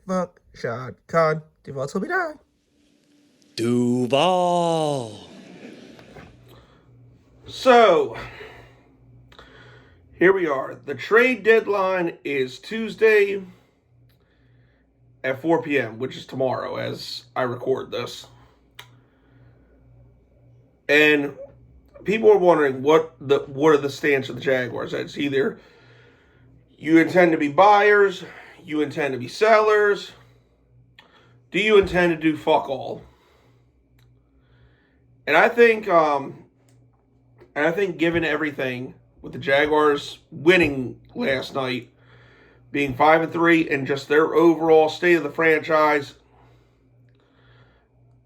Fuck Shad Khan. Duval told me die. Duval. So, here we are. The trade deadline is Tuesday at 4 p.m., which is tomorrow as I record this. And people are wondering what are the stance of the Jaguars. It's either you intend to be buyers, you intend to be sellers, do you intend to do fuck all? And I think given everything with the Jaguars winning last night, being 5-3, and just their overall state of the franchise,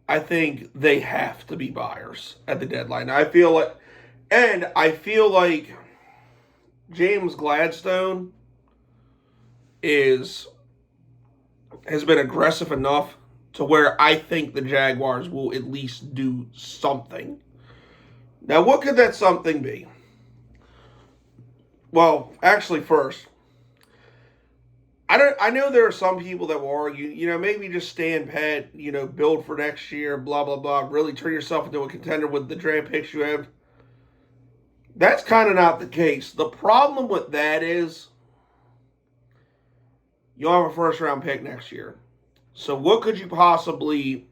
I think they have to be buyers at the deadline. I feel like James Gladstone has been aggressive enough to where I think the Jaguars will at least do something. Now, what could that something be? Well, actually, first, I know there are some people that will argue, maybe just stand pat, build for next year, blah, blah, blah, really turn yourself into a contender with the draft picks you have. That's kind of not the case. The problem with that is you'll have a first-round pick next year. So what could you possibly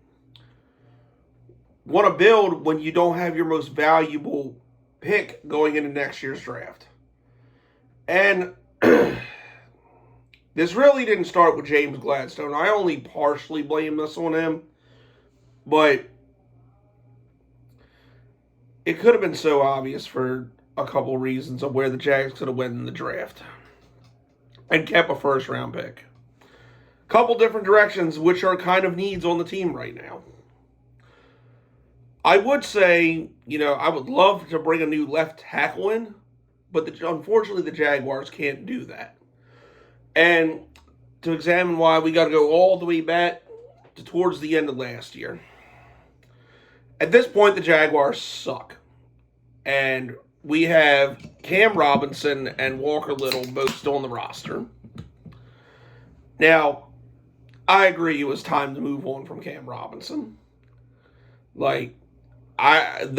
want to build when you don't have your most valuable pick going into next year's draft? And this really didn't start with James Gladstone. I only partially blame this on him. But it could have been so obvious for a couple reasons of where the Jags could have went in the draft and kept a first-round pick. Couple different directions, which are kind of needs on the team right now. I would say, I would love to bring a new left tackle in, but unfortunately the Jaguars can't do that. And to examine why, we got to go all the way back to towards the end of last year. At this point, the Jaguars suck. And we have Cam Robinson and Walker Little both still on the roster. Now, I agree it was time to move on from Cam Robinson. The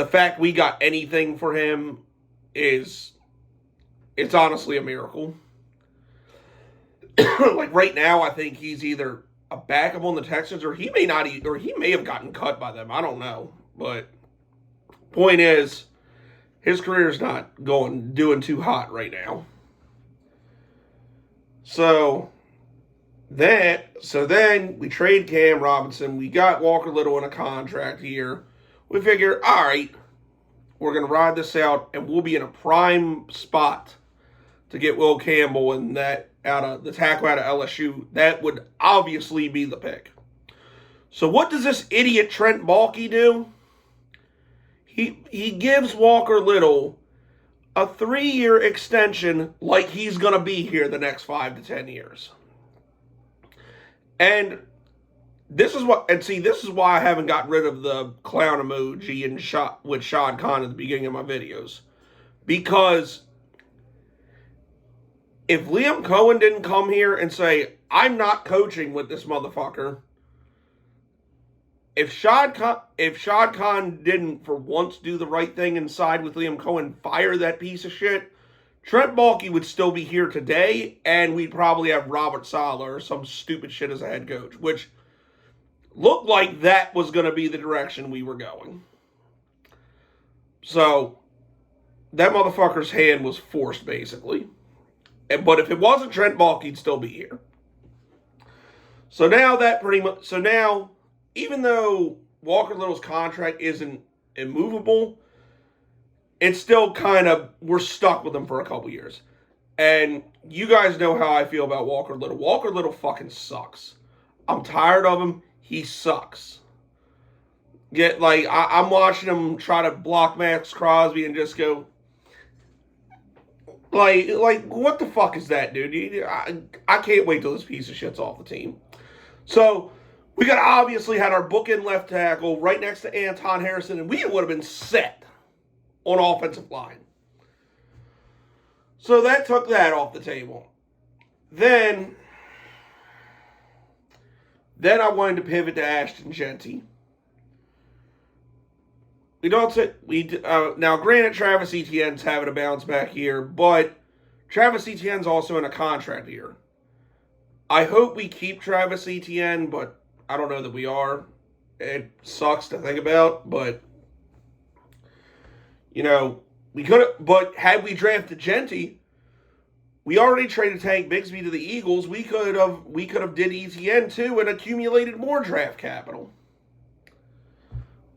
fact we got anything for him it's honestly a miracle. Right now, I think he's either a backup on the Texans or he may have gotten cut by them. I don't know. But point is, his career's not doing too hot right now. So then we trade Cam Robinson. We got Walker Little in a contract here. We figure, all right, we're going to ride this out, and we'll be in a prime spot to get Will Campbell and the tackle out of LSU. That would obviously be the pick. So what does this idiot Trent Baalke do? He gives Walker Little a 3-year extension like he's going to be here the next 5 to 10 years. And this is why I haven't got rid of the clown emoji with Shad Khan at the beginning of my videos. Because if Liam Cohen didn't come here and say, I'm not coaching with this motherfucker, if Shad Khan didn't for once do the right thing and side with Liam Cohen, fire that piece of shit, Trent Baalke would still be here today, and we'd probably have Robert Saleh or some stupid shit as a head coach, which looked like that was going to be the direction we were going. So, that motherfucker's hand was forced, basically. But if it wasn't Trent Baalke, he'd still be here. So now, even though Walker Little's contract isn't immovable, it's still kind of, we're stuck with him for a couple years. And you guys know how I feel about Walker Little. Walker Little fucking sucks. I'm tired of him. He sucks. I'm watching him try to block Max Crosby and just go, what the fuck is that, dude? I can't wait till this piece of shit's off the team. So, we got obviously had our bookend left tackle right next to Anton Harrison, and we would have been set on offensive line. So that took that off the table. Then I wanted to pivot to Ashton Genty. We don't say now. Granted, Travis Etienne's having a bounce back year, but Travis Etienne's also in a contract year. I hope we keep Travis Etienne, but I don't know that we are. It sucks to think about, but we could have. But had we drafted Genty, we already traded Tank Bigsby to the Eagles. We could have did Etienne too and accumulated more draft capital.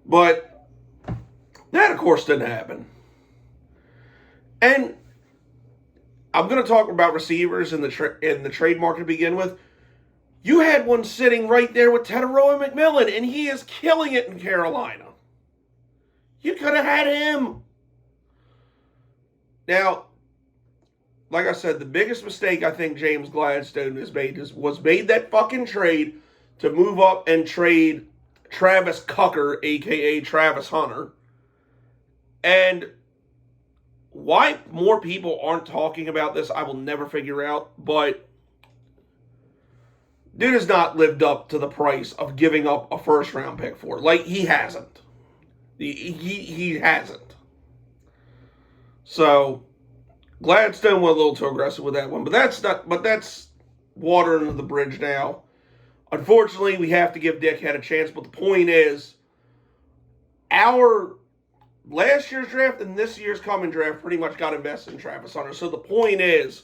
But that, of course, didn't happen. And I'm going to talk about receivers in the trade market to begin with. You had one sitting right there with Teteroa McMillan, and he is killing it in Carolina. You could have had him. Now, like I said, the biggest mistake I think James Gladstone has made was that fucking trade to move up and trade Travis Cucker, a.k.a. Travis Hunter. And why more people aren't talking about this, I will never figure out. But dude has not lived up to the price of giving up a first-round pick for it. Like, he hasn't. He hasn't. So Gladstone went a little too aggressive with that one, but that's water under the bridge now. Unfortunately, we have to give Dickhead a chance, but the point is, our last year's draft and this year's coming draft pretty much got invested in Travis Hunter. So the point is,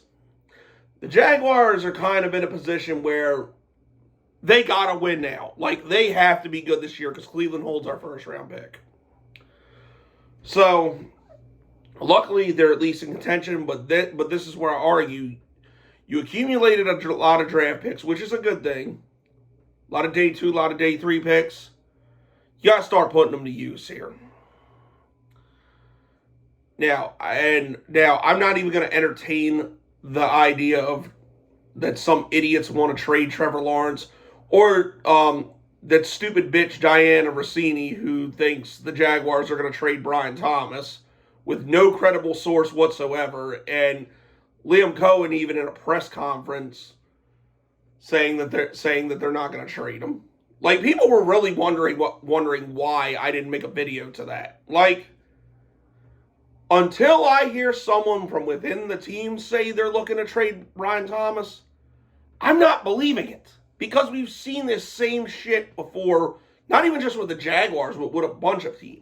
the Jaguars are kind of in a position where they gotta win now. Like, they have to be good this year because Cleveland holds our first round pick. So luckily, they're at least in contention, but this is where I argue. You accumulated a lot of draft picks, which is a good thing. A lot of day 2, a lot of day 3 picks. You got to start putting them to use here. Now, I'm not even going to entertain the idea of that some idiots want to trade Trevor Lawrence or that stupid bitch Diana Rossini who thinks the Jaguars are going to trade Brian Thomas with no credible source whatsoever, and Liam Cohen even in a press conference saying that they're not going to trade him. Like, people were really wondering why I didn't make a video to that. Like, until I hear someone from within the team say they're looking to trade Brian Thomas, I'm not believing it. Because we've seen this same shit before, not even just with the Jaguars, but with a bunch of teams.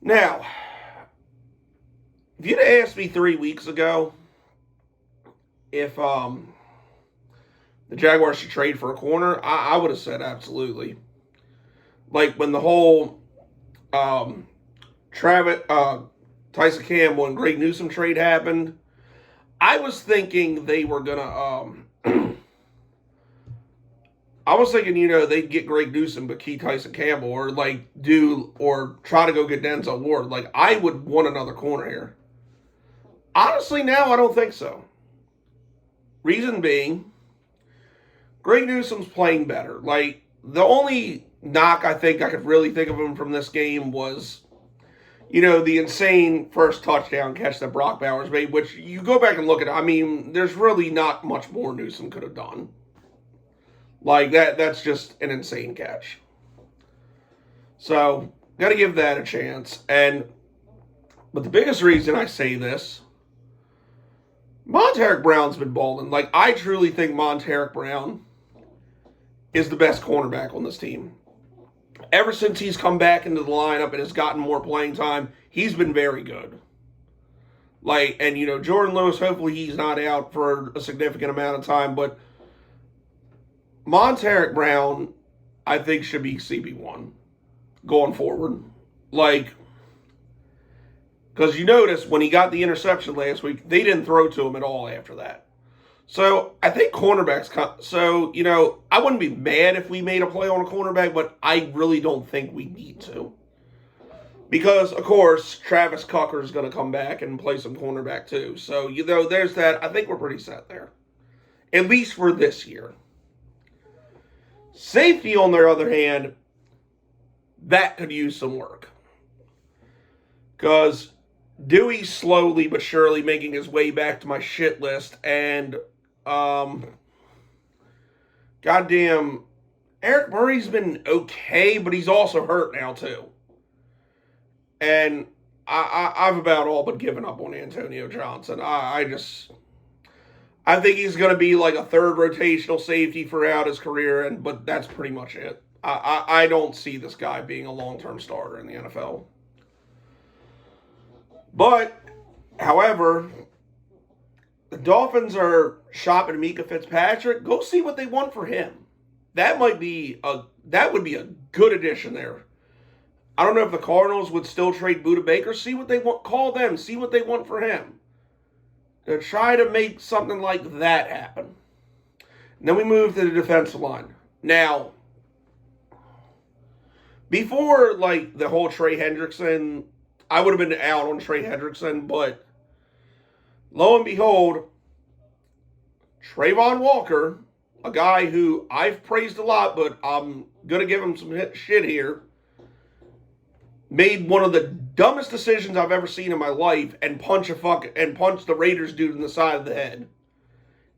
Now, if you'd asked me 3 weeks ago if the Jaguars should trade for a corner, I would have said absolutely. Like when the whole Tyson Campbell and Greg Newsome trade happened, I was thinking they were gonna I was thinking, they'd get Greg Newsome but keep Tyson Campbell or try to go get Denzel Ward. Like, I would want another corner here. Honestly, now I don't think so. Reason being, Greg Newsome's playing better. Like, the only knock I think I could really think of him from this game was, the insane first touchdown catch that Brock Bowers made, which you go back and look at it. I mean, there's really not much more Newsome could have done. Like, that's just an insane catch. So, got to give that a chance. But the biggest reason I say this, Montaric Brown's been balling. Like, I truly think Montaric Brown is the best cornerback on this team. Ever since he's come back into the lineup and has gotten more playing time, he's been very good. Like, and Jordan Lewis, hopefully he's not out for a significant amount of time, but Montaric Brown, I think, should be CB1 going forward. Like, because you notice when he got the interception last week, they didn't throw to him at all after that. So, I think cornerbacks, I wouldn't be mad if we made a play on a cornerback, but I really don't think we need to. Because, of course, Travis Cucker is going to come back and play some cornerback too. So, there's that. I think we're pretty set there. At least for this year. Safety, on the other hand, that could use some work. Because Dewey's slowly but surely making his way back to my shit list, and goddamn, Eric Murray's been okay, but he's also hurt now too. And I've about all but given up on Antonio Johnson. I think he's going to be like a third rotational safety throughout his career, but that's pretty much it. I don't see this guy being a long-term starter in the NFL. But, however, the Dolphins are shopping Mika Fitzpatrick. Go see what they want for him. That would be a good addition there. I don't know if the Cardinals would still trade Budda Baker. See what they want. Call them. See what they want for him. To try to make something like that happen. And then we move to the defensive line. Now, before like the whole Trey Hendrickson, I would have been out on Trey Hendrickson, but lo and behold, Trayvon Walker, a guy who I've praised a lot, but I'm going to give him some shit here, made one of the dumbest decisions I've ever seen in my life and punched the Raiders dude in the side of the head.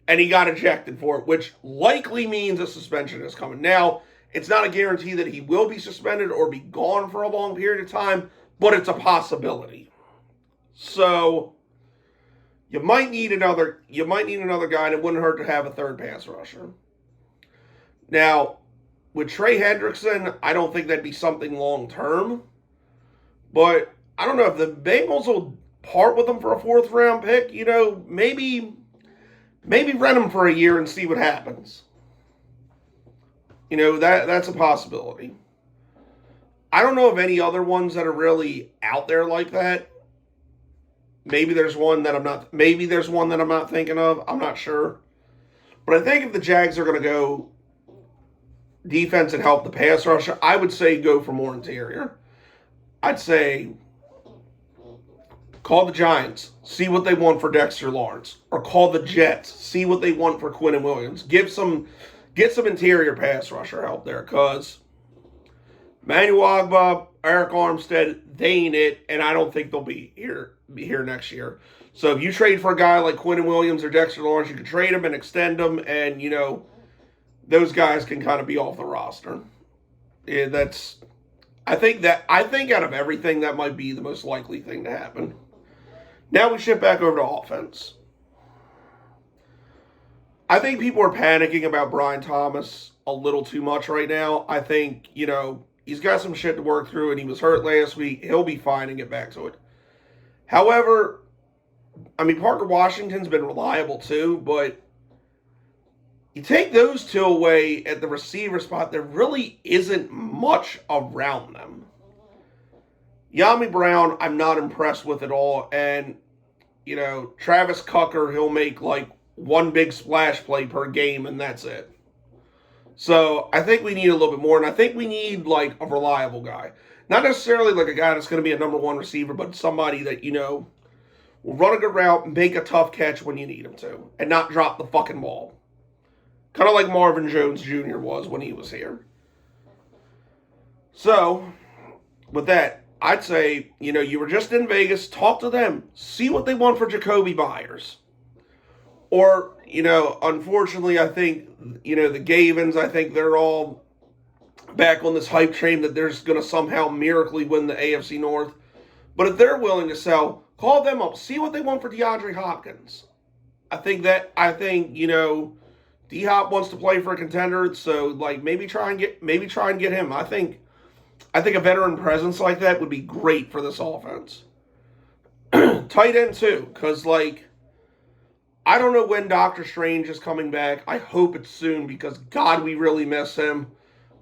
And he got ejected for it, which likely means a suspension is coming. Now, it's not a guarantee that he will be suspended or be gone for a long period of time, but it's a possibility. So you might need another guy, and it wouldn't hurt to have a third pass rusher. Now, with Trey Hendrickson, I don't think that'd be something long term. But I don't know if the Bengals will part with him for a fourth round pick. You know, maybe rent him for a year and see what happens. You know, that's a possibility. I don't know of any other ones that are really out there like that. Maybe there's one that I'm not thinking of. I'm not sure. But I think if the Jags are going to go defense and help the pass rusher, I would say go for more interior. I'd say call the Giants, see what they want for Dexter Lawrence, or call the Jets, see what they want for Quinnen Williams. Get some interior pass rusher help there, because Manuel Agba, Eric Armstead, they ain't it, and I don't think they'll be here next year. So if you trade for a guy like Quinnen Williams or Dexter Lawrence, you can trade them and extend them, and you know those guys can kind of be off the roster. Yeah, I think out of everything, that might be the most likely thing to happen. Now we shift back over to offense. I think people are panicking about Brian Thomas a little too much right now. I think, you know, he's got some shit to work through, and he was hurt last week. He'll be fine and get back to it. However, I mean, Parker Washington's been reliable too, but you take those two away at the receiver spot, there really isn't much around them. Yami Brown, I'm not impressed with at all. And, you know, Travis Tucker, he'll make like one big splash play per game, and that's it. So I think we need a little bit more, and I think we need like a reliable guy. Not necessarily like a guy that's going to be a number one receiver, but somebody that, you know, will run a good route, make a tough catch when you need him to, and not drop the fucking ball. Kind of like Marvin Jones Jr. was when he was here. So, with that, I'd say, you know, you were just in Vegas, talk to them, see what they want for Jacoby Myers. Or, you know, unfortunately, I think, you know, the Gavins, I think they're all back on this hype train that they're going to somehow miraculously win the AFC North. But if they're willing to sell, call them up, see what they want for DeAndre Hopkins. I think, you know, D-Hop wants to play for a contender, so like maybe try and get him. I think a veteran presence like that would be great for this offense. Tight end too, because like I don't know when Doctor Strange is coming back. I hope it's soon, because God, we really miss him.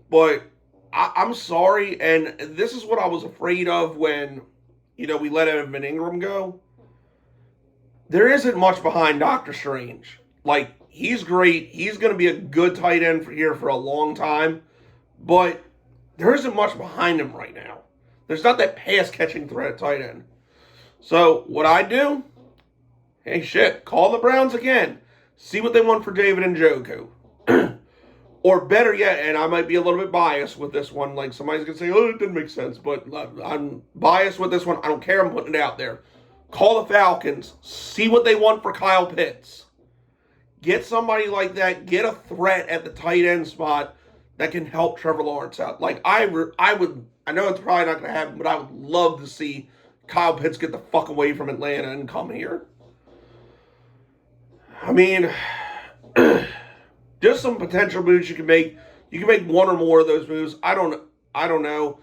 But I'm sorry, and this is what I was afraid of when, you know, we let Evan Ingram go. There isn't much behind Doctor Strange. Like, he's great. He's going to be a good tight end for a long time. But there isn't much behind him right now. There's not that pass-catching threat at tight end. So, what I do? Hey, shit, call the Browns again. See what they want for David Njoku. Or better yet, and I might be a little bit biased with this one. Like, somebody's going to say, oh, it didn't make sense. But I'm biased with this one. I don't care. I'm putting it out there. Call the Falcons. See what they want for Kyle Pitts. Get somebody like that. Get a threat at the tight end spot that can help Trevor Lawrence out. Like, I know it's probably not going to happen, but I would love to see Kyle Pitts get the fuck away from Atlanta and come here. I mean, just some potential moves you can make. You can make one or more of those moves. I don't know.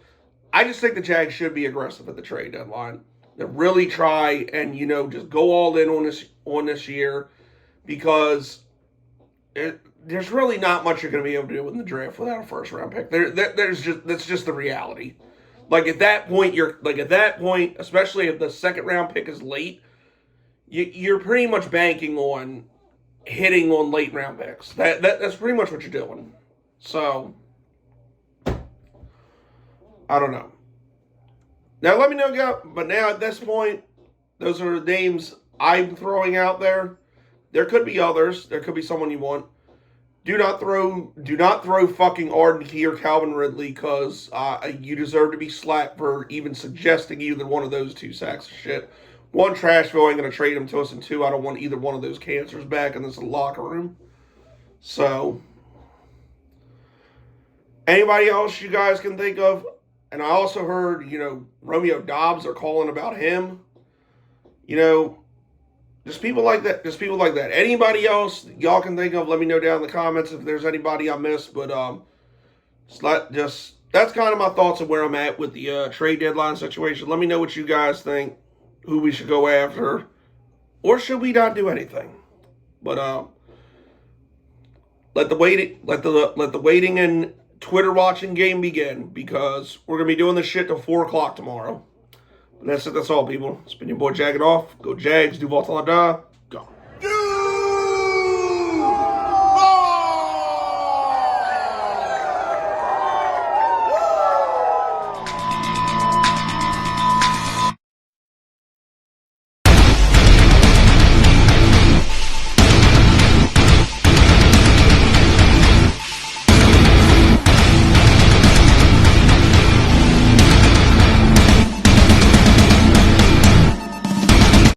I just think the Jags should be aggressive at the trade deadline. They really try and, just go all in on this year, because there's really not much you're going to be able to do in the draft without a first round pick. That's just the reality. At that point, especially if the second round pick is late, you're pretty much banking on hitting on late round picks. That's pretty much what you're doing. So, I don't know. Now let me know, but now at this point, those are the names I'm throwing out there. There could be others. There could be someone you want. Do not throw fucking Arden Key or Calvin Ridley, because you deserve to be slapped for even suggesting either one of those two sacks of shit. One, Trashville ain't going to trade them to us, and two, I don't want either one of those cancers back in this locker room. So, anybody else you guys can think of? And I also heard, Romeo Dobbs are calling about him. Just people like that. Anybody else y'all can think of, let me know down in the comments if there's anybody I missed. But that's kind of my thoughts of where I'm at with the trade deadline situation. Let me know what you guys think, who we should go after, or should we not do anything? But let the waiting and Twitter watching game begin, because we're gonna be doing this shit till 4 o'clock tomorrow. But that's it. That's all, people. It's been your boy Jagging Off. Go Jags. Do Volta La Da.